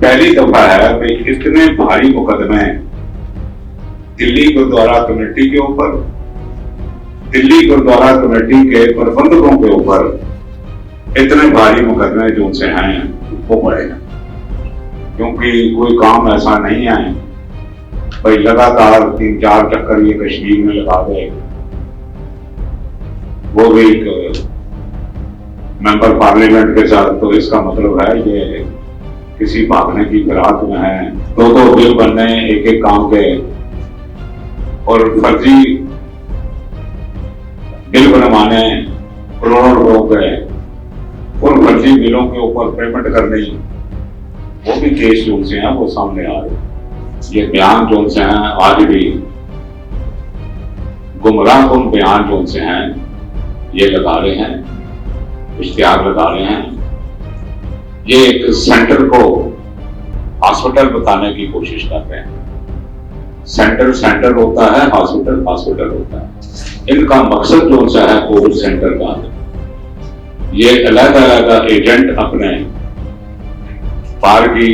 पहली दफा है कि इतने भारी मुकदमे दिल्ली गुरुद्वारा कमेटी के ऊपर, दिल्ली गुरुद्वारा कमेटी के प्रबंधकों के ऊपर इतने भारी मुकदमे जो उनसे हैं वो पड़े हैं। क्योंकि कोई काम ऐसा नहीं है भाई लगातार 3-4 चक्कर ये कश्मीर में लगा दे, वो भी एक मेंबर पार्लियामेंट के साथ, तो इसका मतलब है ये किसी भागने की फिराक में है। दो बिल बनने एक एक काम के और फर्जी बिल बनवाने करोड़ों रुपए और फर्जी बिलों के ऊपर पेमेंट करने, वो भी केस जो से हैं वो सामने आ रहे। ये बयान जो से हैं आज भी गुमराहकुन बयान जो से हैं ये लगा रहे हैं, इश्तिहार लगा रहे हैं। ये एक सेंटर को हॉस्पिटल बताने की कोशिश कर रहे हैं। सेंटर होता है, हॉस्पिटल होता है। इनका मकसद जो सा है कोविड सेंटर का, ये अलग-अलग एजेंट अपने बाहर की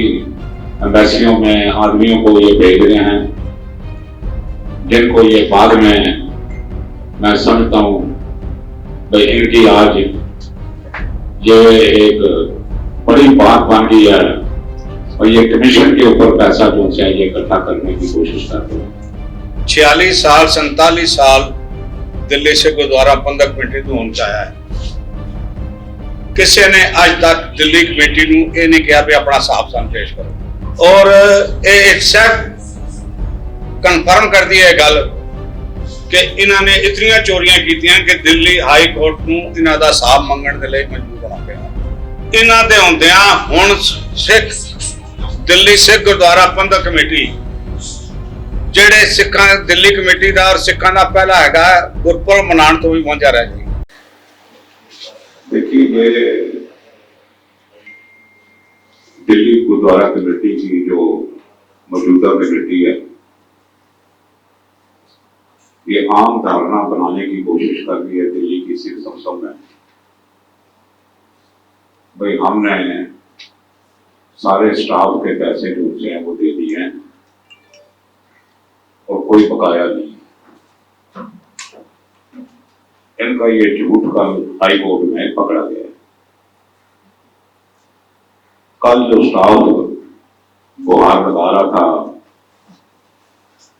एम्बेसियों में आदमियों को ये भेज रहे हैं, जिनको ये बाद में मैं समझता हूं भाई इनकी आज ये एक बड़ी बात बन गई है और ये कमीशन के ऊपर पैसा जो है ये इकट्ठा करने की कोशिश करते हैं। 46 साल 47 साल दिल्ली से गुरुद्वारा प्रबंधक कमेटी ਨੂੰ ਹੋਣ ਚਾਹਿਆ ਹੈ। ਕਿਸੇ ਨੇ ਅੱਜ ਤੱਕ ਦਿੱਲੀ ਕਮੇਟੀ ਨੂੰ ਇਹ ਨਹੀਂ ਕਿਹਾ ਵੀ ਆਪਣਾ ਹਿਸਾਬ ਸਾਨੂੰ ਪੇਸ਼ ਕਰੋ। ਔਰ ਇਹ ਐਕਸੈਪਟ ਕਨਫਰਮ ਕਰਦੀ ਹੈ ਗੱਲ ਕਿ ਇਹਨਾਂ ਨੇ ਇਤਨੀਆਂ ਚੋਰੀਆਂ ਕੀਤੀਆਂ ਕਿ ਦਿੱਲੀ ਹਾਈ ਕੋਰਟ ਨੂੰ ਇਹਨਾਂ ਦਾ ਹਿਸਾਬ ਮੰਗਣ ਦੇ ਲਈ ਮਜਬੂਰ ਹੋਣਾ ਪਿਆ। ਇਹਨਾਂ ਦੇ ਹੁੰਦਿਆਂ ਹੁਣ ਸਿੱਖ ਦਿੱਲੀ ਸਿੱਖ ਗੁਰਦੁਆਰਾ ਪ੍ਰਬੰਧਕ ਕਮੇਟੀ ਜਿਹੜੇ ਸਿੱਖਾਂ ਦਿੱਲੀ ਕਮੇਟੀ ਦਾ ਔਰ ਸਿੱਖਾਂ ਦਾ ਪਹਿਲਾ ਹੈਗਾ ਗੁਰਪੁਰਬ ਮਨਾਉਣ ਤੋਂ ਵੀ ਵਾਂਝਾ ਰਹਿ ਜਾਏਗਾ। देखिए ये दिल्ली गुरुद्वारा कमेटी की जो मौजूदा कमेटी है ये आम धारणा बनाने की कोशिश कर रही है दिल्ली की सिख संस्थाओं में भाई हमने सारे स्टाफ के पैसे जो हैं वो दे दिए हैं और कोई बकाया नहीं। इनका ये झूठ कल हाई कोर्ट में पकड़ा गया। कल जो स्टाफ गुहार लगा रहा था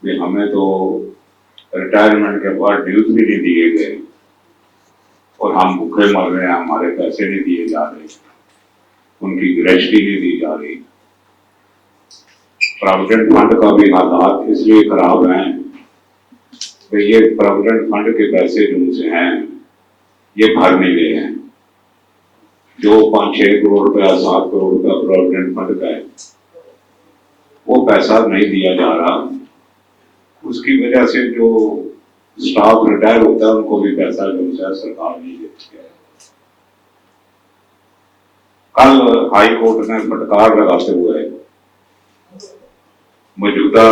कि हमें तो रिटायरमेंट के बाद ड्यूज भी नहीं दिए गए और हम भूखे मर रहे हैं, हमारे पैसे नहीं दिए जा रहे, उनकी ग्रेजुटी नहीं दी जा रही। प्रोविडेंट फंड का भी हालात इसलिए खराब हैं कि ये प्रोविडेंट फंड के पैसे जो से हैं ये भर नहीं रहे हैं। जो 5-6 करोड़ रुपया 7 करोड़ रुपया प्रोविडेंट फंड का है वो पैसा नहीं दिया जा रहा। उसकी वजह से जो स्टाफ रिटायर होता है उनको भी पैसा जो है सरकार नहीं देती है। कल हाई कोर्ट ने फटकार लगाते हुए मौजूदा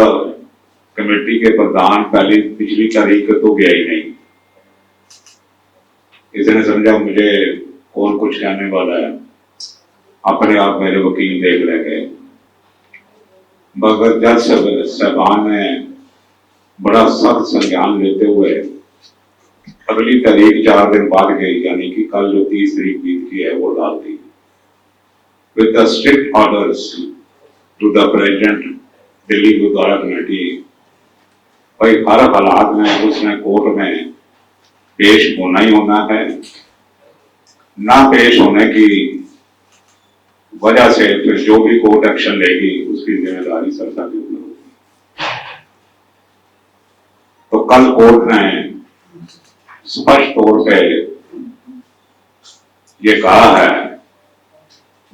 कमेटी के प्रधान पिछली तारीख तो गया ही नहीं, इसने समझा मुझे कौन कुछ कहने वाला है, अपने आप मेरे वकील देख ले गए। मगर जज साहबान ने बड़ा सख्त संज्ञान लेते हुए अगली तारीख 4 दिन बाद गई, यानी कि कल जो 30 तारीख बीत की है वो डाल दी with the strict orders to the president Delhi Gurdwara committee. भाई हर हालात में उसने कोर्ट में पेश होना ही होना है, ना पेश होने की वजह से फिर जो भी कोर्ट एक्शन लेगी उसकी जिम्मेदारी सरकार के ऊपर होगी। तो कल कोर्ट ने स्पष्ट तौर पे ये कहा है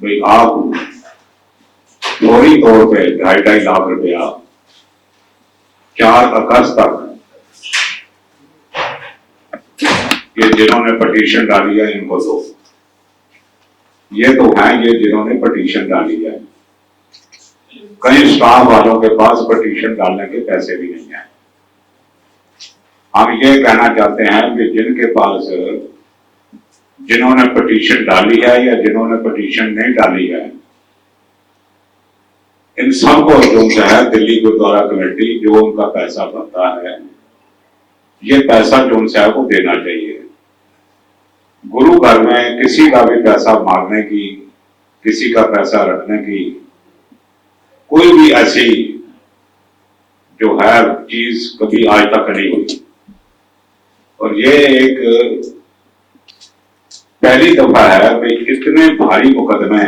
भाई आप फौरी तौर पे 2.5 लाख रुपया 4 अगस्त तक ये जिन्होंने पटिशन डाली है इनको दो। ये तो हैं ये जिन्होंने पटिशन डाली है, कई स्टाफ वालों के पास पटिशन डालने के पैसे भी नहीं है। हम ये कहना चाहते हैं कि जिनके पास जिन्होंने पटिशन डाली है या जिन्होंने पटिशन नहीं डाली है इन सबको जो है दिल्ली गुरुद्वारा कमेटी जो उनका पैसा बनता है, ये पैसा जो उनसे है वो देना चाहिए। गुरु घर में किसी का भी पैसा मारने की, किसी का पैसा रखने की कोई भी ऐसी जो है चीज कभी आज तक नहीं हुई। और ये एक पहली दफा है कि इतने भारी मुकदमे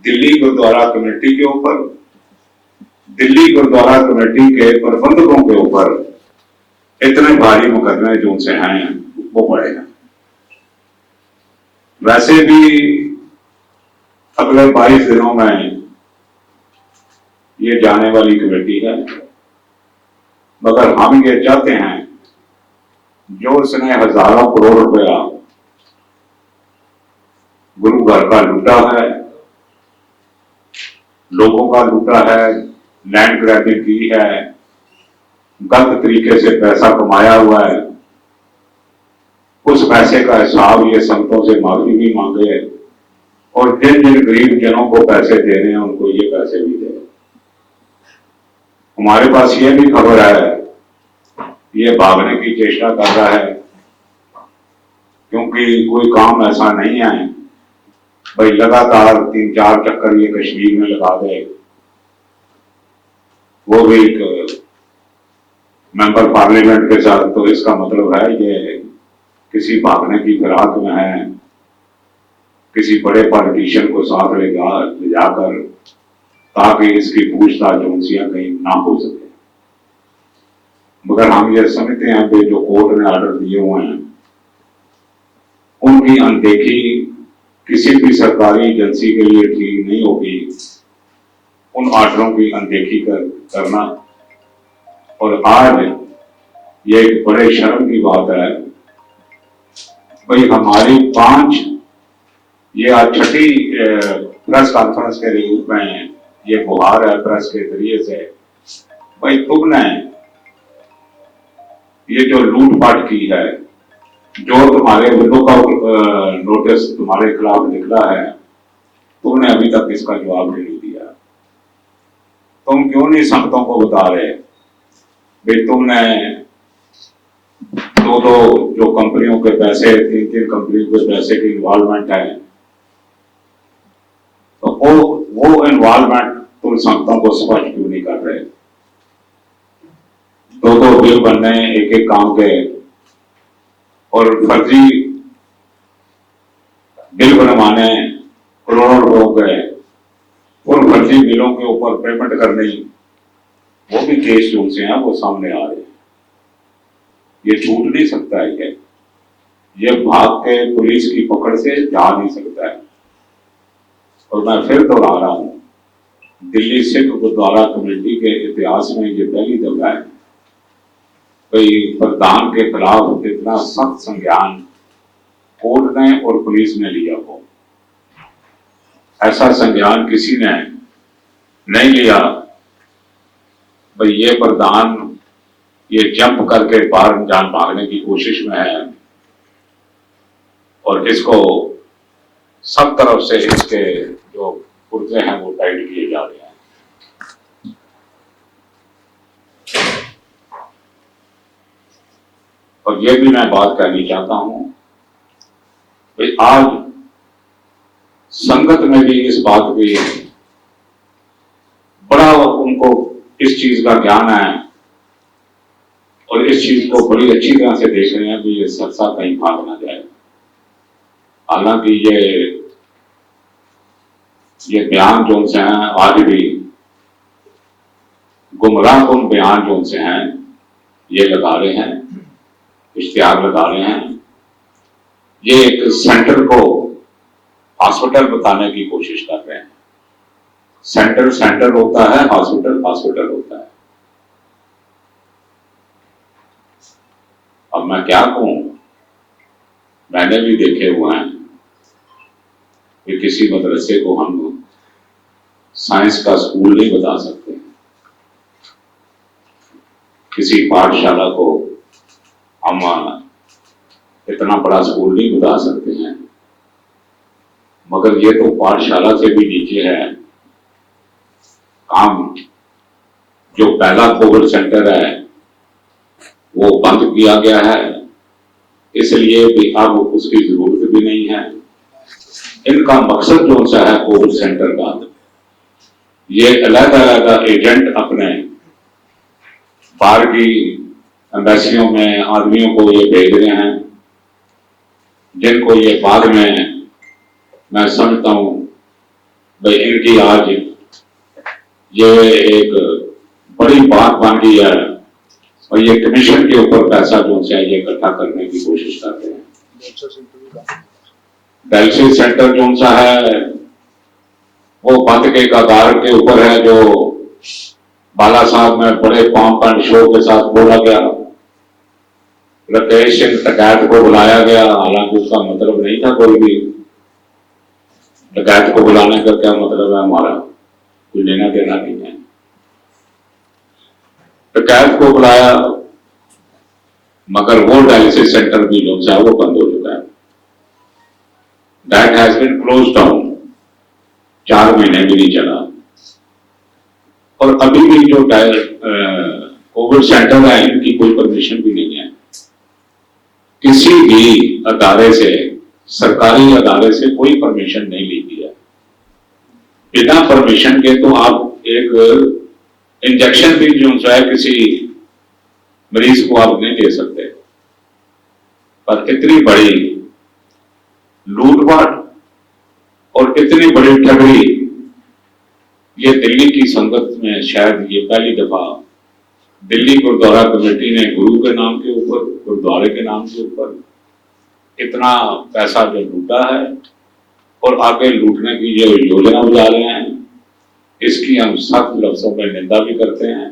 दिल्ली गुरुद्वारा कमेटी के ऊपर, दिल्ली गुरुद्वारा कमेटी के प्रबंधकों के ऊपर इतने भारी मुकदमे जो उनसे हैं वो पड़े हैं। वैसे भी अगले 22 दिनों में ये जाने वाली कमेटी है, मगर हम ये चाहते हैं जो उसने हजारों करोड़ रुपया गुरु घर का लूटा है, लोगों का लूटा है, लैंड ग्रैबिंग की है, गलत तरीके से पैसा कमाया हुआ है, उस पैसे का हिसाब ये संतों से माफी भी मांगे और जिन जिन गरीब जनों को पैसे दे रहे हैं उनको ये पैसे भी दे। हमारे पास ये भी खबर है ये भागने की चेष्टा कर रहा है, क्योंकि कोई काम ऐसा नहीं है भाई लगातार 3-4 चक्कर ये कश्मीर में लगा दे, वो भी एक मेंबर पार्लियामेंट के साथ। तो इसका मतलब है ये किसी भागने की फिराक में है, किसी बड़े पॉलिटिशियन को साथ ले जाकर ताकि इसकी पूछताछ उनसे कहीं ना हो सके। मगर हम ये समझते हैं कि जो कोर्ट ने ऑर्डर दिए हुए हैं उनकी अनदेखी किसी भी सरकारी एजेंसी के लिए ठीक नहीं होगी। उन ऑर्डरों की अनदेखी करना, और आज ये एक बड़े शर्म की बात है भाई हमारी 5 ये आज 6ठी प्रेस कॉन्फ्रेंस के रूप में ये गुहार है प्रेस के जरिए से, भाई तुमने ये जो लूटपाट की है, जो तुम्हारे विलो का नोटिस तुम्हारे खिलाफ निकला है, तुमने अभी तक इसका जवाब नहीं दिया। तुम क्यों नहीं संतों को बता रहे भाई तुमने 2 जो कंपनियों के पैसे, 3 कंपनियों के पैसे की इन्वॉल्वमेंट है, तो वो इन्वॉल्वमेंट तुम संतों को स्पष्ट क्यों नहीं कर रहे? 2 बिल बनने एक काम के और फर्जी बिल बनवाने करोड़ों रुपयों के, उन फर्जी बिलों के ऊपर पेमेंट करनी, वो भी केस जो से हैं वो सामने आ रहे हैं। ये छूट नहीं सकता है, ये भाग के पुलिस की पकड़ से जा नहीं सकता है। और मैं फिर दोहरा रहा हूं, दिल्ली सिख गुरुद्वारा कमेटी के इतिहास में ये पहली दफा है कोई प्रधान के खिलाफ इतना सख्त संज्ञान कोर्ट ने और पुलिस ने लिया हो। ऐसा संज्ञान किसी ने नहीं लिया। भाई ये प्रधान ये जंप करके बाहर जान भागने की कोशिश में है और इसको सब तरफ से इसके जो पुर्जे हैं वो टाइट किए जा रहे हैं। और ये भी मैं बात करनी चाहता हूं कि आज संगत में भी इस बात की बड़ा उनको इस चीज का ज्ञान है और इस चीज को बड़ी अच्छी तरह से देख रहे हैं कि ये सरसा कहीं भाग ना जाए। हालांकि ये बयान जो उनसे हैं आज भी गुमराहकुन बयान जो उनसे हैं ये लगा रहे हैं, इश्तिहार लगा रहे हैं। ये एक सेंटर को हॉस्पिटल बताने की कोशिश कर रहे हैं। सेंटर सेंटर होता है, हॉस्पिटल हॉस्पिटल होता है। अब मैं क्या कहूं, मैंने भी देखे हुए हैं कि किसी मदरसे को हम साइंस का स्कूल नहीं बता सकते, किसी पाठशाला को हम इतना बड़ा स्कूल नहीं बता सकते हैं, मगर ये तो पाठशाला से भी नीचे है काम, जो पहला कोविड सेंटर है वो बंद किया गया है, इसलिए भी अब उसकी जरूरत भी नहीं है। इनका मकसद जो सा है कोविड सेंटर का, ये अलग-अलग एजेंट अपने बाहर की एम्बेसियों में आदमियों को ये भेज रहे हैं, जिनको ये बाद में मैं समझता हूं भाई इनकी आज ये एक बड़ी बात बन गई है और ये कमीशन के ऊपर पैसा जो है ये इकट्ठा करने की कोशिश करते हैं। डायलिसिस सेंटर जो सा है वो बंद के कगार के ऊपर है, जो बाला साहब में बड़े पॉम्प एंड शो के साथ बोला गया। राकेश सिंह डकैत को बुलाया गया, हालांकि उसका मतलब नहीं था कोई भी। डकैत को बुलाने का क्या मतलब है, हमारा कोई लेना देना नहीं है। डकैत को बुलाया, मगर वो डायलिसिस सेंटर भी जो है वो बंद हो चुका है। That has been close down, 4 महीने भी नहीं चला। और अभी भी जो कोविड सेंटर है इनकी कोई परमिशन भी नहीं है, किसी भी अदारे से, सरकारी अदारे से कोई परमिशन नहीं ली है। बिना परमिशन के तो आप एक इंजेक्शन भी जो है किसी मरीज को आप नहीं दे सकते। पर इतनी बड़ी लूटपाट और इतनी बड़ी ठगड़ी ये दिल्ली की संगत में शायद ये पहली दफा दिल्ली गुरुद्वारा कमेटी ने गुरु के नाम के ऊपर, गुरुद्वारे के नाम के ऊपर इतना पैसा जो लूटा है और आगे लूटने की जो योजना बना रहे हैं, इसकी हम सख्त लफ्जों में निंदा भी करते हैं,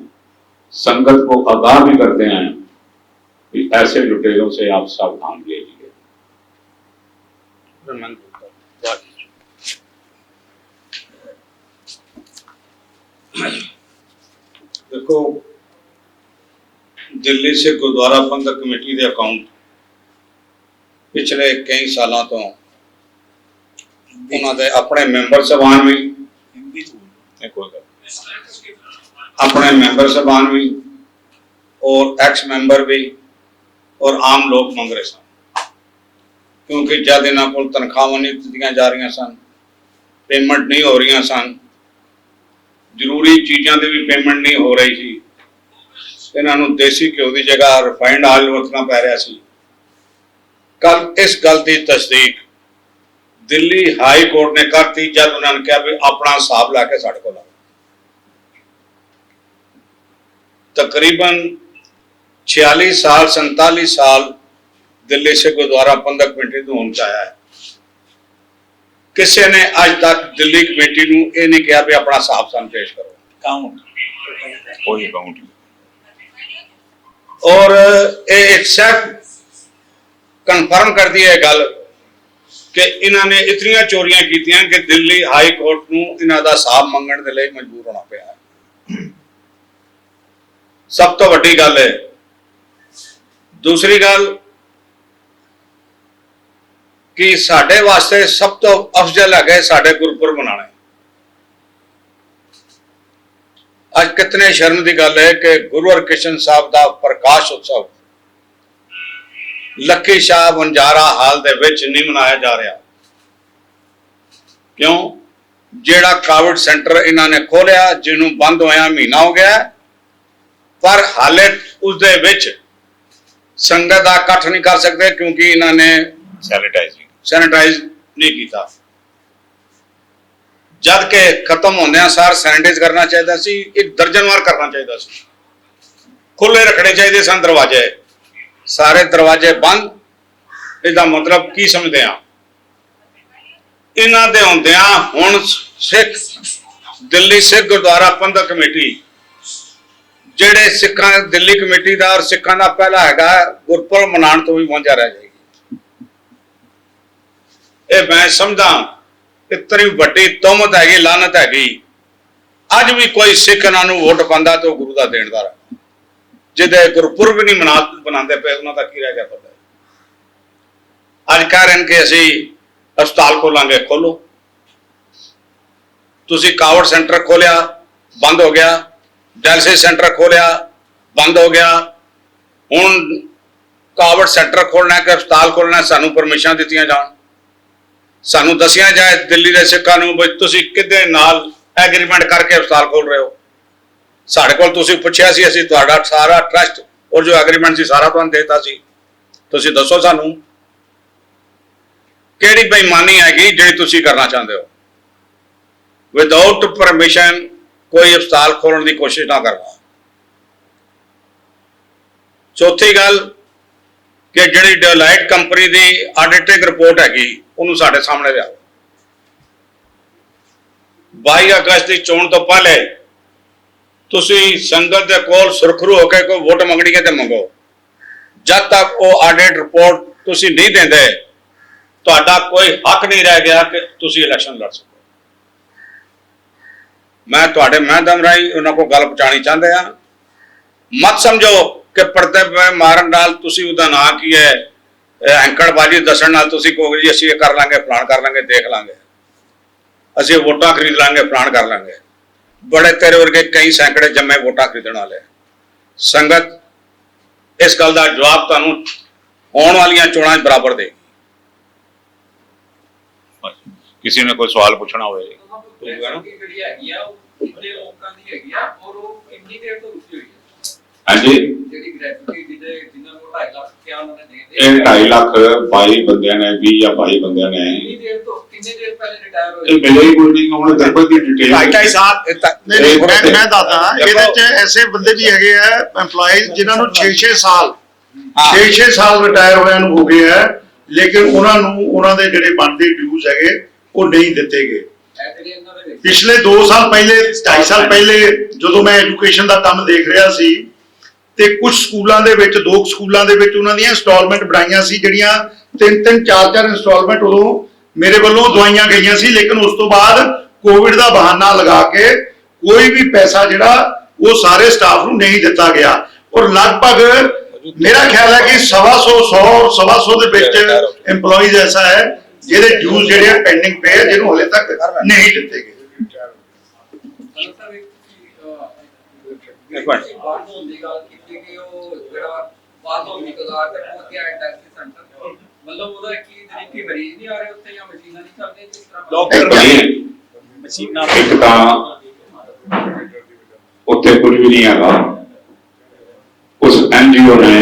संगत को आगाह भी करते हैं कि ऐसे लुटेरों से आप सावधान रहिए। देखो, दिल्ली से गुरुद्वारा प्रबंधक कमेटी के अकाउंट पिछले कई सालों तो उन्होंने अपने मैंबर साहबान भी अपने मैंबर साहबान भी और एक्स मैंबर भी और आम लोग मंग रहे सन, क्योंकि जब इन्हों को तनख्वाह नहीं दी जा रही सन, पेमेंट नहीं हो रही सन, जरूरी चीज़ों की भी पेमेंट नहीं हो रही थी, इन्हों देसी घ्यो की जगह रिफाइंड ऑयल वरतना पै रहा सी। कल इस गल की तस्दीक दिल्ली हाई कोर्ट ने करती जब उन्होंने कहा भी अपना हिसाब लैके साढ़े को लाओ। तकरीबन 46 साल 47 साल दिल्ली से गुरुद्वारा प्रबंधक कमेटी तो होना चाया है, किसी ने अज तक दिल्ली कमेटी को यह नहीं कहा भी अपना हिसाब सन पेश करो, कोई अकाउंट। और एक सिर्फ कन्फर्म कर दी है गल कि इन्होंने इतनी चोरियां की कि दिल्ली हाई कोर्ट को इन्हों का हिसाब मंगण के लिए मजबूर होना पाया। सब तो वड्डी गल है। दूसरी गल कि साडे वास्ते सब तो अफजल है साडे गुरपुरब मनाने। आज कितने शर्म की गल है कि गुरु हरकृष्ण साहब का प्रकाश उत्सव लक्की शाह बंजारा हाल दे विच नहीं मनाया जा रहा। क्यों? जेड़ा कोविड सेंटर इन्होंने खोलिया, जिन्हों बंद होया महीना हो गया, पर हाले उस दे विच संगत का इकट्ठ नहीं कर सकते क्योंकि इन्होंने सैनिटाइज नहीं किया। जद के खत्म होने सार सैनिटाइज करना चाहिए सी, एक दर्जनवार करना चाहिए सी, खुले रखने चाहिए सन दरवाजे, सारे दरवाजे बंद। इसका मतलब की समझते हैं? इन्हों के होंदिया हुण सिख दिल्ली सिख गुरुद्वारा प्रबंधक कमेटी जेड़े सिखा दिल्ली कमेटी का और सिखा का पहला है गुरपुरब मनाने तो भी वांझा रह जाएगी। ये मैं समझा इतनी वड्डी तुहमत हैगी, लानत हैगी। अज भी कोई सिख इन्हों वोट पाता तो गुरु का देनदार है, जिदे गुरपुरब नहीं बनाते पे उन्होंने की रह गया पता है। अज कह रहे हैं कि असी अस्पताल खोलांगे, खोलो। तुसी कोविड सेंटर खोलिया, बंद हो गया, डायलिसिस सेंटर खोलिया बंद हो गया, हुण कोविड सेंटर खोलना है कि अस्पताल खोलना है, सानू परमिशन दित्तियां जाण, सानू दसिया जाए दिल्ली के सिक्खां नूं भी तुसीं किहदे नाल एग्रीमेंट करके अस्पताल खोल रहे हो। साढ़े कोल तुसीं पुछिया सी, असीं तुहाडा सारा ट्रस्ट और जो एग्रीमेंट सी सारा तुहानूं देता सी, तुसीं दसो सानूं किहड़ी बेईमानी हैगी जिहड़ी तुसीं करना चाहते हो। विदाउट परमिशन कोई अस्पताल खोलने की कोशिश ना करना। चौथी गल कि जिहड़ी डेलाइट कंपनी की ऑडिटिंग रिपोर्ट हैगी उन्होंने साडे सामने लियाओ। 22 अगस्त की चोण तो पहले तुसीं संगत दे कोल सुरखरू होकर कोई वोट मंगनी है तो मंगो, जब तक वो ऑडिट रिपोर्ट तुसीं नहीं देंदे तुहाडा कोई हक नहीं रह गया कि तुसीं इलैक्शन लड़ सको। मैं तुहाडे माध्यम राही उन्हां को गल पहुंचानी चाहते हैं, मत समझो कि पर्दे पे मारन नाल तुसीं उहदा नां की है हैंकड़बाजी दसण नाल तुसीं कहोगे जी असीं ये कर लांगे फलाण कर लांगे देख लांगे, असीं वोटां खरीद लांगे फलाण कर लांगे। बड़े तेरे वर्गे कई सैकड़े जम्मे वोटां खरीदण वाले। संगत इस गल का जवाब तुहानूं आउण वालियां चोणां बराबर देगी। किसी ने कोई सवाल पूछना हो हाँ जी, 2.5 लाख 22 बंदियां ने 20 या 22 बंदियां ने मिले ही कोई नहीं। ਹੁਣ ਦੇਖੋ ਦੀ ਡਿਟੇਲ 2.5 ਸਾਲ मैं दादा ਇਹਦੇ ਚ ਐਸੇ ਬੰਦੇ ਵੀ ਹੈਗੇ ਆ EMPLOYEES ਜਿਨ੍ਹਾਂ ਨੂੰ 6-6 ਸਾਲ 6-6 ਸਾਲ ਰਿਟਾਇਰ ਹੋਇਆਂ ਨੂੰ ਹੋ ਗਏ ਆ, ਲੇਕਿਨ ਉਹਨਾਂ ਨੂੰ ਉਹਨਾਂ ਦੇ ਜਿਹੜੇ ਬਣਦੇ ਡਿਊਜ਼ ਹੈਗੇ ਉਹ ਨਹੀਂ ਦਿੱਤੇ ਗਏ। ਪਿਛਲੇ 2 ਸਾਲ ਪਹਿਲੇ 2.5 ਸਾਲ ਪਹਿਲੇ ਜਦੋਂ ਮੈਂ ਐਜੂਕੇਸ਼ਨ ਦਾ ਕੰਮ ਦੇਖ ਰਿਹਾ ਸੀ ਤੇ ਕੁਝ ਸਕੂਲਾਂ ਦੇ ਵਿੱਚ 2 ਸਕੂਲਾਂ ਦੇ ਵਿੱਚ ਉਹਨਾਂ ਦੀਆਂ ਇੰਸਟਾਲਮੈਂਟ ਬਣਾਈਆਂ ਸੀ ਜਿਹੜੀਆਂ 3-3 4-4 ਇੰਸਟਾਲਮੈਂਟ ਉਦੋਂ ਮੇਰੇ ਵੱਲੋਂ ਦਵਾਈਆਂ ਗਈਆਂ ਸੀ, ਲੇਕਿਨ ਉਸ ਤੋਂ ਬਾਅਦ ਕੋਵਿਡ ਦਾ ਬਹਾਨਾ ਲਗਾ ਕੇ ਕੋਈ ਵੀ ਪੈਸਾ ਜਿਹੜਾ ਉਹ ਸਾਰੇ ਸਟਾਫ ਨੂੰ ਨਹੀਂ ਦਿੱਤਾ ਗਿਆ। ਔਰ ਲਗਭਗ ਮੇਰਾ ਖਿਆਲ ਹੈ ਕਿ 100 ਦੇ ਵਿੱਚ EMPLOYEES ਐਸਾ ਹੈ ਜਿਹਦੇ ਡਿਊਜ਼ ਜਿਹੜੇ ਪੈਂਡਿੰਗ ਪਏ ਜਿਹਨੂੰ ਹਲੇ ਤੱਕ ਨਹੀਂ ਦਿੱਤੇ ਗਏ। ਇੱਕ ਤਾਂ ਉੱਥੇ ਕੁਝ ਵੀ ਨਹੀਂ ਹੈਗਾ। ਉਸ NGO ਨੇ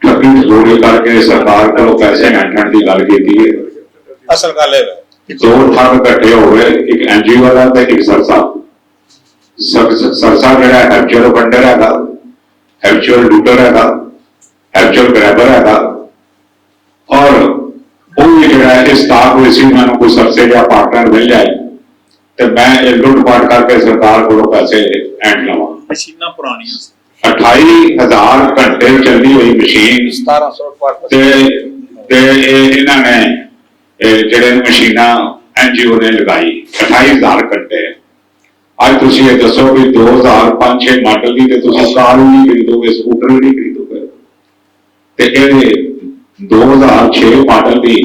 ਠੱਗੀ ਠਗੋਰੀ ਕਰਕੇ ਸਰਕਾਰ ਕੋਲੋਂ ਪੈਸੇ ਲੈਣ ਦੀ ਗੱਲ ਕੀਤੀ ਹੈ। ਅਸਲ ਗੱਲ ਇਹ ਹੈ 2 ਠੱਗ ਇਕੱਠੇ ਹੋ ਗਏ, ਇੱਕ NGO ਵਾਲਾ ਤੇ ਇੱਕ ਸਰਸਾ ਜਿਹੜਾ ਹੈਪਚੁਅਲ ਫੰਡਰ ਹੈਗਾ, ਹੈਪਚੁਅਲ ਲੂਟਰ ਹੈਗਾ, ਹੈਪਚੁਅਲ ਗ੍ਰੈਬਰ ਹੈਗਾ। ਔਰ ਉਹ ਵੀ ਜਿਹੜਾ ਹੈ ਸਟਾਕ ਹੋਈ ਸੀ ਉਹਨਾਂ ਨੂੰ ਕੋਈ ਸਰਸੇ ਜਾਂ ਪਾਰਟਨਰ ਮਿਲ ਜਾਏ ਤੇ ਮੈਂ ਇਹ ਲੁੱਟ ਪਾਟ ਕਰਕੇ ਸਰਕਾਰ ਕੋਲੋਂ ਪੈਸੇ ਐਂਡ ਲਵਾਂ। ਮਸ਼ੀਨਾਂ ਪੁਰਾਣੀਆਂ 28,000 ਘੰਟੇ ਚੱਲੀ ਹੋਈ ਮਸ਼ੀਨ 1700 ਤੇ ਇਹਨਾਂ ਨੇ ਜਿਹੜੇ ਮਸ਼ੀਨਾਂ NGO ਨੇ ਲਗਾਈ 28,000 ਘੰਟੇ। ਅੱਜ ਤੁਸੀਂ ਇਹ ਦੱਸੋ ਵੀ 2005-6 ਮਾਡਲ ਦੀ ਤੇ ਤੁਸੀਂ ਕਾਰ ਵੀ ਨਹੀਂ ਖਰੀਦੋਗੇ, ਸਕੂਟਰ ਵੀ ਨਹੀਂ ਖਰੀਦੋਗੇ ਤੇ ਇਹਦੇ 2006 ਮਾਡਲ ਦੀ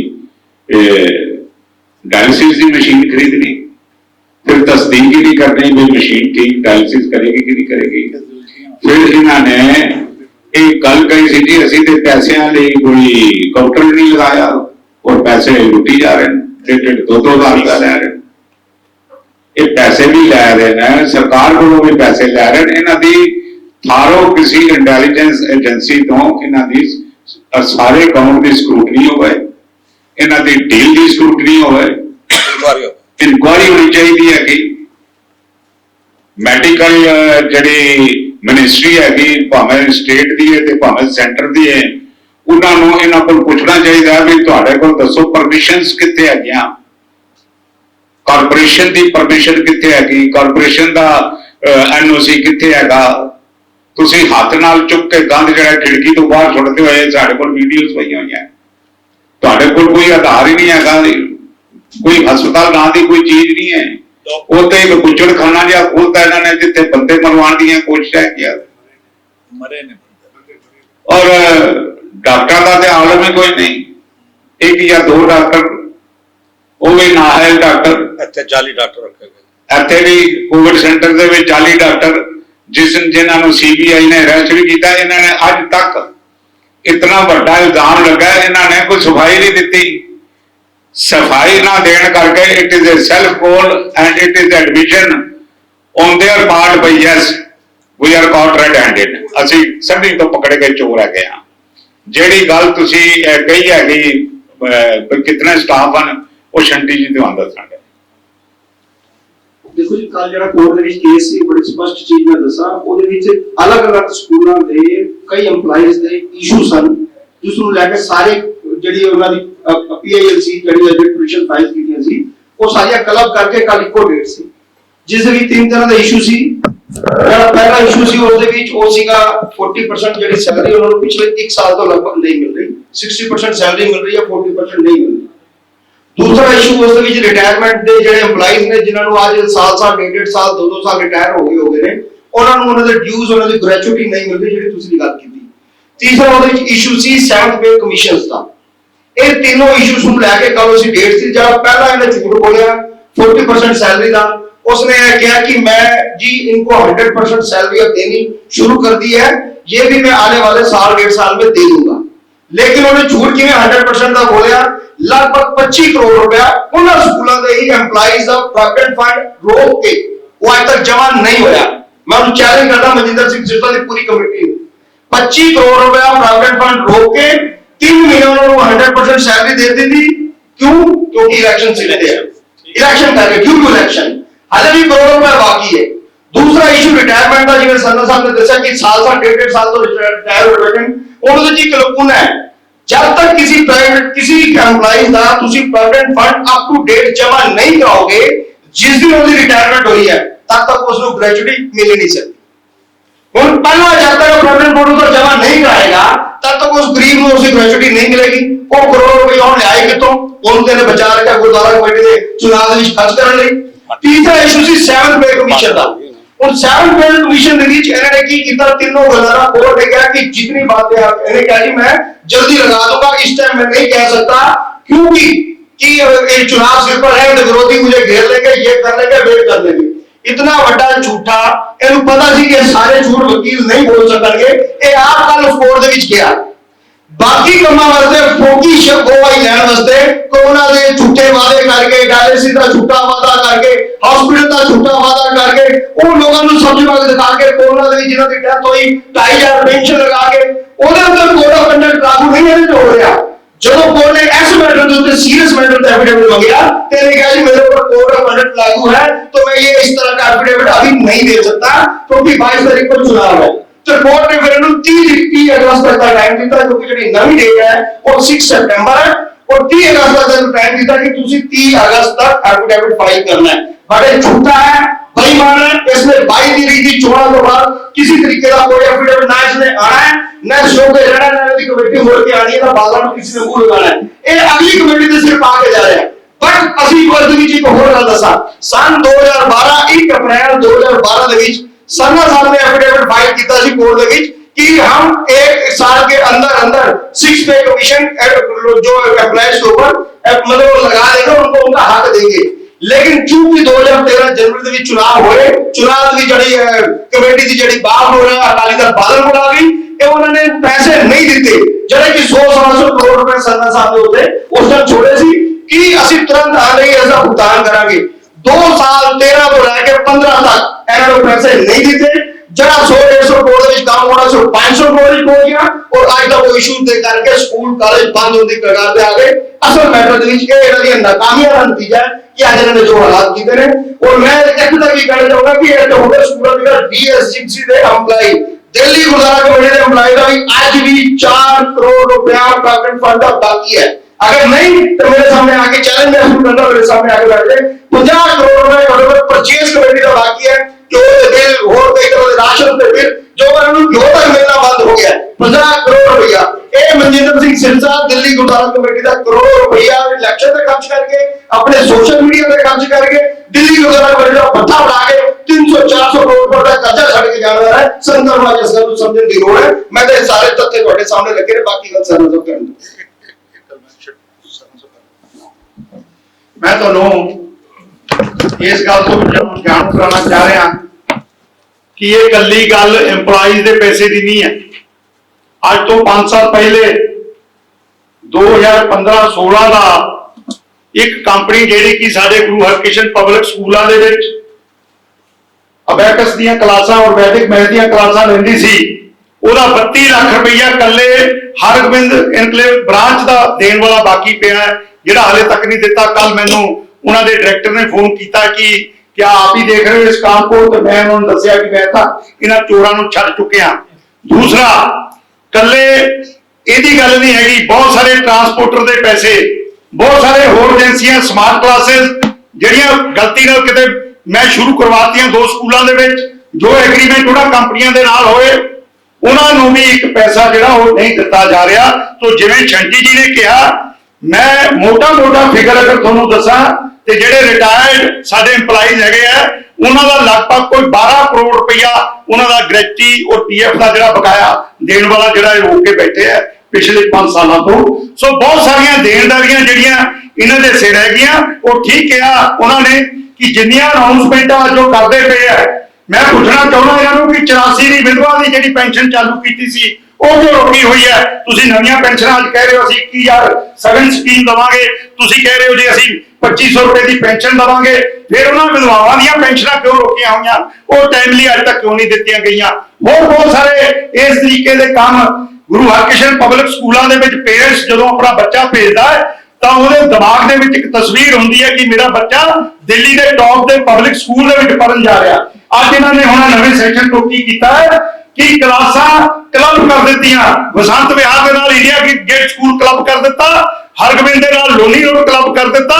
डायलिसिस की मशीन खरीदनी, फिर तस्दीक ही नहीं करनी भी मशीन ठीक डायलिसिस करेगी कि नहीं करेगी। फिर इन्होंने एक गल कही सी जी असीं ते पैसों लिए कोई काउंटर नहीं लगाया और पैसे लुटी जा रहे हैं, 2-2 हज़ार लै रहे हैं। ये पैसे भी लै रहे हैं, सरकार को भी पैसे लै रहे हैं। इन्हों की थारों किसी इंटैलीजेंस एजेंसी तो इन्हों की सारे अकाउंट की स्क्रूटनी होवे, इन्हों की डील की स्क्रूटनी होवे, इंक्वायरी होनी चाहिए है कि मैडिकल जिहड़ी मिनिस्ट्री हैगी भावें स्टेट की है भावें सेंटर की है, उन्होंने इन्हों को पूछना चाहिए भी तुहाडे कोल दसो परमिशनस कित्थे हैगियां, कारपोरेशन की परमिशन कित्थे हैगी, कारपोरेशन का NOC कित्थे हैगा। तुसीं हथ नाल चुक के गंद जिहड़ा खिड़की तो बाहर सुटते हुए साडे कोल वीडियोस पईयां होईयां, तुहाडे कोल कोई आधार ही नहीं हैगा, कोई हस्पताल नां दी कोई चीज नहीं है। वो तो एक गुजर खाना जिहा खोलता इन्होंने जिथे बंदे मरवाण दी कोशिशां किया मरे ने और डॉक्टर का तो आलम ही कोई नहीं, 1 या 2 डॉक्टर वो भी नाहल डॉक्टर ਇੱਥੇ 40 ਡਾਕਟਰ ਰੱਖੇ ਗਏ। ਇੱਥੇ ਵੀ ਕੋਵਿਡ ਸੈਂਟਰ ਦੇ ਵਿੱਚ 40 ਡਾਕਟਰ ਜਿਨ੍ਹਾਂ ਨੂੰ CBI ਨੇ ਅਰੈਸਟ ਵੀ ਕੀਤਾ, ਇਹਨਾਂ ਨੇ ਅੱਜ ਤੱਕ इतना बड़ा इल्जाम लगा, इन्होंने कोई सफाई नहीं दी। सफाई ना देने करके it is a self goal and it is admission on their part by yes we are caught red handed. ਅਸੀਂ ਸਭੀ ਤੋਂ ਪਕੜੇ ਗਏ ਚੋਰ ਹੈਗੇ ਆ। ਜਿਹੜੀ ਗੱਲ ਤੁਸੀਂ ਕਹੀ ਹੈਗੀ ਕਿਤਨੇ ਸਟਾਫ ਹਨ, ਉਹ ਸ਼ੰਟੀ ਜੀ ਤੁਹਾਨੂੰ ਦੱਸਾਂਗੇ। देखो जी, कल जरा कोर्ट के केस से बड़ी स्पष्ट चीज मैं दसा, ਉਹਦੇ ਵਿੱਚ अलग-अलग ਸਕੂਲਾਂ ਦੇ ਕਈ EMPLOYEES ਦੇ ਇਸ਼ੂ ਸਨ, ਜਿਸ ਨੂੰ ਲੈ ਕੇ ਸਾਰੇ ਜਿਹੜੀ ਉਹਨਾਂ ਦੀ PILC ਜਿਹੜੀ ਐਡਮਿਸ਼ਨ ਫਾਈਲ ਕੀਤੀਆਂ ਸੀ, ਉਹ ਸਾਰੀਆਂ ਕਲੱਬ ਕਰਕੇ ਕੱਲ ਇੱਕੋ ਡੇਟ ਸੀ, ਜਿਸ ਦੇ ਵਿੱਚ ਤਿੰਨ ਤਰ੍ਹਾਂ ਦਾ ਇਸ਼ੂ ਸੀ। ਜਿਹੜਾ ਪਹਿਲਾ ਇਸ਼ੂ ਸੀ ਉਸ ਦੇ ਵਿੱਚ ਉਹ ਸੀਗਾ 40% ਜਿਹੜੀ ਸੈਲਰੀ ਉਹਨਾਂ ਨੂੰ ਪਿਛਲੇ 1 ਸਾਲ ਤੋਂ ਲਗਭਗ ਨਹੀਂ ਮਿਲ ਰਹੀ, 60% ਸੈਲਰੀ ਮਿਲ ਰਹੀ ਹੈ, 40% ਨਹੀਂ ਮਿਲ ਰਹੀ। दूसरा इशू उस रिटायरमेंट के जो एम्पलॉइज ने जिन्होंने आज साल 1.5 साल 2 साल रिटायर हो गए ने, उन्होंने ड्यूज उन्होंने ग्रेचुटी नहीं मिल रही जी तुसीं गल कीती। तीसरा वो इशू सी 7th पे कमीशनस का। ये तीनों इशूज ਨੂੰ ਲੈ ਕੇ कल उसी डेट से जब पहला इन्हें झूठ बोलिया 40% सैलरी का, उसने कहा कि मैं जी इनको 100% सैलरी अब देनी शुरू कर दी है, ये भी मैं आने वाले साल 1.5 साल में दे दूंगा। लेकिन उन्हें झूठ किवें 100% का बोलिया? लगभग 25 करोड़ रुपया उन्होंने स्कूलों के ही एम्पलॉइज का प्रोविडेंट फंड रोक के वो आज तक जमा नहीं होया। मैं उन्हें चैलेंज करता मजिंदर सिंह सिरसा की पूरी कमेटी 25 करोड़ रुपया प्रोविडेंट फंड रोक के 3 महीने उन्होंने 100% सैलरी दे दी थी। क्यों? क्योंकि इलेक्शन से लेते हैं, इलेक्शन करके ड्यू टू इलेक्शन हाले भी करोड़ रुपया बाकी है। दूसरा इशू रिटायरमेंट का, जिन्हें संना साहब ने दसा कि साल 1.5 साल तो रिटायर हो रहे हैं, उन्होंने जी कलपुना है जब तक किसी प्राइवेट किसी एम्प्लॉइज का तुसी provident fund up to date जमा नहीं कराओगे, जिस दिन उसकी रिटायरमेंट हुई है तब तक उसको ग्रेचुटी मिल नहीं सकती। और पहला जब तक प्रोविडेंट फंड तो जमा नहीं कराएगा तब तक उस गरीब को उसकी ग्रेचुटी नहीं मिलेगी। वो करोड़ रुपए और ले आए कितों? उन्होंने बचा रखा गुरुद्वारा कमेटी के चुनाव में खर्च करने लई। तीसरा इशू सी 7th पे कमीशन का। और 7th पे कमीशन के बीच इन्होंने की किया, तीनों गल्लां कोर्ट ने कहा कि जितनी बातें आप इन्हें कहा कि मैं जल्दी लगा दूंगा, इस टाइम मैं नहीं कह सकता क्योंकि कि ये चुनाव सिर पर है, तो विरोधी मुझे घेर लेंगे, ये कर लेंगे, वे कर लेंगे। इतना बड़ा झूठा, इन्हें पता सी कि सारे झूठ वकील नहीं बोल सकेंगे। ये आप कल कोर्ट के बीच गया बाकी कमां वास्ते फोकी गवाही लैण वास्ते कोरोना के झूठे वादे करके, डायलिसिस का झूठा वादा करके, हॉस्पिटल का झूठा वादा करके, उन लोगों को सब्जी बाग दिखा के कोरोना के जिन्हां दी डेथ हुई 2,500 पेंशन लगा के ਉਹਦੇ ਅੰਦਰ ਕੋਡ ਆਫ ਕੰਡਕਟ ਲਾਗੂ ਨਹੀਂ ਇਹਦੇ ਹੋ ਰਿਹਾ। ਜਦੋਂ ਕੋਰਟ ਨੇ ਇਸ ਮੈਟਰ ਦੇ ਉੱਤੇ ਸੀਰੀਅਸ मैटर का एफिडेविट मंगया, तेरे कहा जी मेरे ऊपर कोड ऑफ कंडक्ट लागू है, तो मैं ये इस तरह का एफिडेविट अभी नहीं दे सकता क्योंकि 22 तारीख को चुनाव है। तो कोर्ट ने फिर 30 अगस्त तक का टाइम दिया, क्योंकि जो नवी डेट है वो 6 सितंबर है, और 30 अगस्त तक टाइम दिया कि तुम 30 अगस्त तक एफिडेविट फाइल करना है। बड़े झूठा है, बेईमान है। इसने 22 तारीख की चुनाव के बाद किसी तरीके का कोई एफिडेविट ना इसने आना है, ना शो के रहना, ना इसकी कमेटी मुड़ के आनी है, ना बादल में किसी ने मुंह लगाना है। ये अगली कमेटी के सिर्फ आके जा रहे हैं। बट असली वर्ग की एक होर गल दसा, सन 2012 1 अप्रैल 2012 ਦੇ ਵਿੱਚ सरना साहब ने एफिडेविट फाइल किया सी कोर्ट ਦੇ ਵਿੱਚ कि हम 1 साल के अंदर 6 पे कमीशन जो एम्प्लॉइज के ऊपर मतलब लगा देंगे, उनको उनका हक देंगे। लेकिन क्योंकि 2013 जनवरी के चुनाव होए, चुनाव की जड़ी कमेटी की जड़ी बात हो रहा अकाली दल बादल को आ गई, उन्होंने पैसे नहीं दिते जड़े कि 100 करोड़ रुपए सरना साहब ने होते उस टाइम छोड़े सी कि असि तुरंत आ रही ऐसा भुगतान करांगे। 2 साल 13 तो लेके 15 तक इन्होंने पैसे नहीं दिते। जरा 100-150 करोड़ के काम होना 500 करोड़ पहुंच गया, और आज तक वो इशू दे करके स्कूल कॉलेज बंद होने की कगार पे आ गए। असल मैटर दे विच ये इन्हां दी नाकामियां दा नतीजा है कि आज इन्होंने जो हालात कीते ने। और मैं एक तक भी कहना चाहूंगा कि ये तो होगा स्कूलों दी DSGC दे एम्प्लॉय दिल्ली गुरुद्वारा कमेटी दे एम्प्लॉय का भी आज भी 4 करोड़ रुपया प्रोविडेंट फंड का बाकी है। अगर नहीं तो मेरे सामने आके चैलेंज महसूस करना, मेरे सामने आके बैठ जाए। 50 करोड़ रुपए परचेज कमेटी का बाकी है, जो बिल और कई तरह के राशन के बिल जो क्यों तक मिलना बंद हो गया। 50 करोड़ रुपया ए मनजिंदर सिंह सिरसा दिल्ली गुरुद्वारा कमेटी का करोड़ रुपया इलेक्शन पे खर्च करके, अपने सोशल मीडिया पे खर्च करके, दिल्ली गुरुद्वारा कमेटी का पट्टा उठा के 300-400 करोड़ रुपए का कर्जा छड़ के जाना है। संदर्भ में जिसका समझने की लोड़ है। मैं तो सारे तथ्य ਤੁਹਾਡੇ सामने लगे, बाकी गल सरना तो करन मैं ਤੁਹਾਨੂੰ ਇਸ ਗੱਲ ਤੋਂ ਜਾਣੂ ਕਰਾਉਣਾ ਚਾਹ ਰਿਹਾ ਕਿ ਇਹ ਇਕੱਲੀ ਗੱਲ EMPLOYEES ਦੇ ਪੈਸੇ ਦੀ ਨਹੀਂ ਹੈ। ਅੱਜ ਤੋਂ 5 ਸਾਲ ਪਹਿਲੇ 2015-16 ਦਾ ਇੱਕ ਕੰਪਨੀ ਜਿਹੜੀ ਕਿ ਸਾਡੇ ਗੁਰੂ ਹਰਕ੍ਰਿਸ਼ਨ ਪਬਲਿਕ ਸਕੂਲਾਂ ਦੇ ਵਿੱਚ ਅਬੈਕਸ ਦੀਆਂ ਕਲਾਸਾਂ ਔਰ ਵੈਦਿਕ ਮੈਥ ਦੀਆਂ ਕਲਾਸਾਂ ਲੈਂਦੀ ਸੀ, ਉਹਦਾ 32 ਲੱਖ ਰੁਪਈਆ ਇਕੱਲੇ ਹਰਗੋਬਿੰਦ ਇਨਕਲੇਵ ਬ੍ਰਾਂਚ ਦਾ ਦੇਣ ਵਾਲਾ ਬਾਕੀ ਪਿਆ ਹੈ, ਜਿਹੜਾ ਹਾਲੇ ਤੱਕ ਨਹੀਂ ਦਿੱਤਾ। ਕੱਲ ਮੈਨੂੰ ਉਹਨਾਂ ਦੇ ਡਾਇਰੈਕਟਰ ਨੇ ਫੋਨ ਕੀਤਾ ਕਿ ਕਿਆ ਆਪ ਹੀ ਦੇਖ ਰਹੇ ਹੋ ਇਸ ਕੰਮ को, तो मैं उन्होंने दसिया कि मैं ਤਾਂ ਇਹਨਾਂ ਚੋਰਾਂ ਨੂੰ ਛੱਡ ਚੁੱਕਿਆ। ਦੂਸਰਾ, ਕੱਲੇ ਇਹਦੀ ਗੱਲ ਨਹੀਂ ਹੈਗੀ, ਬਹੁਤ ਸਾਰੇ ਟਰਾਂਸਪੋਰਟਰ ਦੇ ਪੈਸੇ, ਬਹੁਤ ਸਾਰੇ ਹੋਰ ਏਜੰਸੀਆਂ, ਸਮਾਰਟ ਕਲਾਸਿਸ ਜਿਹੜੀਆਂ ਗਲਤੀ ਨਾਲ ਕਿਤੇ ਮੈਂ ਸ਼ੁਰੂ ਕਰਵਾਤੀਆਂ 2 ਸਕੂਲਾਂ ਦੇ ਵਿੱਚ, ਜੋ ਐਗਰੀਮੈਂਟ ਉਹਨਾਂ ਕੰਪਨੀਆਂ ਦੇ ਨਾਲ ਹੋਏ ਉਹਨਾਂ ਨੂੰ ਵੀ ਇੱਕ ਪੈਸਾ ਜਿਹੜਾ ਉਹ ਨਹੀਂ ਦਿੱਤਾ ਜਾ ਰਿਹਾ। तो ਜਿਵੇਂ ਸ਼ੰਟੀ ਜੀ ਨੇ ਕਿਹਾ, ਮੈਂ ਮੋਟਾ ਫਿਗਰ ਅਗਰ ਤੁਹਾਨੂੰ ਦੱਸਾਂ ਤੇ ਜਿਹੜੇ ਰਿਟਾਇਰਡ ਸਾਡੇ EMPLOYEES ਹੈਗੇ ਆ ਉਹਨਾਂ ਦਾ ਲਗਭਗ ਕੋਈ 12 ਕਰੋੜ ਰੁਪਇਆ ਉਹਨਾਂ ਦਾ ਗ੍ਰੈਚੁਟੀ ਔਰ PF ਦਾ ਜਿਹੜਾ ਬਕਾਇਆ ਦੇਣ ਵਾਲਾ ਜਿਹੜਾ ਇਹ ਰੋਕ ਕੇ ਬੈਠੇ ਆ ਪਿਛਲੇ 5 ਸਾਲਾਂ ਤੋਂ। ਸੋ ਬਹੁਤ ਸਾਰੀਆਂ ਦੇਣਦਾਰੀਆਂ ਜਿਹੜੀਆਂ ਇਹਨਾਂ ਦੇ ਸਿਰ ਹੈਗੀਆਂ। ਉਹ ਠੀਕ ਕਿਹਾ ਉਹਨਾਂ ਨੇ ਕਿ ਜਿੰਨੀਆਂ ਅਨਾਉਂਸਮੈਂਟਾਂ ਜੋ ਕਰਦੇ ਪਏ ਆ, ਮੈਂ ਪੁੱਛਣਾ ਚਾਹੁੰਦਾ ਇਹਨਾਂ ਨੂੰ ਕਿ 84 ਦੀ ਵਿਧਵਾ ਦੀ ਜਿਹੜੀ ਪੈਨਸ਼ਨ ਚਾਲੂ ਕੀਤੀ ਸੀ ਉਹ ਕਿਉਂ ਰੋਕੀ ਹੋਈ ਹੈ? ਤੁਸੀਂ ਨਵੀਆਂ ਪੈਨਸ਼ਨਾਂ ਅੱਜ ਕਹਿ ਰਹੇ ਹੋ ਅਸੀਂ 21000 ਸਗਨ ਸਕੀਮ ਦਵਾਂਗੇ, ਤੁਸੀਂ ਕਹਿ ਰਹੇ ਹੋ ਜੀ ਅਸੀਂ 2500 ਰੁਪਏ ਦੀ ਪੈਨਸ਼ਨ ਦਵਾਂਗੇ, ਫਿਰ ਉਹਨਾਂ ਵਿਧਵਾਵਾਂ ਦੀਆਂ ਪੈਨਸ਼ਨਾਂ ਕਿਉਂ ਰੋਕੀਆਂ ਹੋਈਆਂ? ਉਹ ਟਾਈਮਲੀ ਅੱਜ ਤੱਕ ਕਿਉਂ ਨਹੀਂ ਦਿੱਤੀਆਂ ਗਈਆਂ? ਹੋਰ ਬਹੁਤ ਸਾਰੇ ਇਸ ਤਰੀਕੇ ਦੇ ਕੰਮ ਗੁਰੂ ਹਰਕ੍ਰਿਸ਼ਨ ਪਬਲਿਕ ਸਕੂਲਾਂ ਦੇ ਵਿੱਚ ਪੇਰੈਂਟਸ ਜਦੋਂ ਆਪਣਾ ਬੱਚਾ ਭੇਜਦਾ ਹੈ ਤਾਂ ਉਹਦੇ ਦਿਮਾਗ ਦੇ ਵਿੱਚ ਇੱਕ ਤਸਵੀਰ ਹੁੰਦੀ ਹੈ ਕਿ ਮੇਰਾ ਬੱਚਾ ਦਿੱਲੀ ਦੇ ਟੌਪ ਦੇ ਪਬਲਿਕ ਸਕੂਲ ਦੇ ਵਿੱਚ ਪੜ੍ਹਨ ਜਾ ਰਿਹਾ। ਅੱਜ ਇਹਨਾਂ ਨੇ ਹੁਣ ਨਵੇਂ ਸੈਸ਼ਨ ਤੋਂ ਕੀ ਕੀਤਾ ਹੈ ਕਿ ਕਲਾਸਾਂ ਕਲੱਬ ਕਰ ਦਿੱਤੀਆਂ। ਬਸੰਤ ਵਿਹਾਰ ਦੇ ਨਾਲ ਇੰਡੀਆ ਗੇਟ ਸਕੂਲ ਕਲੱਬ ਕਰ ਦਿੱਤਾ, ਹਰਗੋਬਿੰਦ ਦੇ ਨਾਲ ਲੋਨੀ ਰੋਡ ਕਲੱਬ ਕਰ ਦਿੱਤਾ।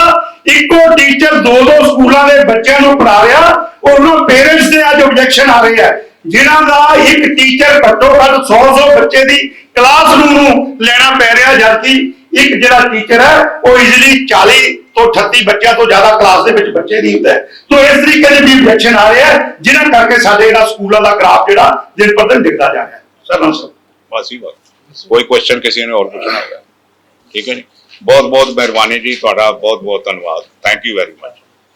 ਇੱਕੋ ਟੀਚਰ 2-2 ਸਕੂਲਾਂ ਦੇ ਬੱਚਿਆਂ ਨੂੰ ਪੜ੍ਹਾ ਰਿਹਾ। ਉਹਨਾਂ ਪੇਰੈਂਟਸ ਦੇ ਅੱਜ ਆਬਜੈਕਸ਼ਨ ਆ ਰਹੀ ਹੈ, ਜਿਨ੍ਹਾਂ ਦਾ ਇੱਕ ਟੀਚਰ ਘੱਟੋ ਘੱਟ 100 ਬੱਚੇ ਦੀ ਕਲਾਸਰੂਮ ਨੂੰ ਲੈਣਾ ਪੈ ਰਿਹਾ, ਜਦਕਿ ਇੱਕ ਜਿਹੜਾ ਟੀਚਰ ਹੈ ਉਹ ਇਜ਼ੀਲੀ 40 ਤੋਂ 38 ਬੱਚਿਆਂ ਤੋਂ ਜ਼ਿਆਦਾ ਕਲਾਸ ਦੇ ਵਿੱਚ ਬੱਚੇ ਨਹੀਂ ਹੁੰਦੇ। तो इस तरीके से भी ऑब्जेक्शन आ रहे हैं जिन्हें करके साडे जेहड़ा स्कूलों का ग्राफ जेहड़ा दिन पर दिन दिखता जा रहा है। सर नमस्कार। बस ही बात, कोई क्वेश्चन किसी ने और पूछना होगा? ठीक है जी, बहुत बहुत मेहरबानी जी, ਤੁਹਾਡਾ बहुत बहुत धन्यवाद, थैंक यू वेरी मच।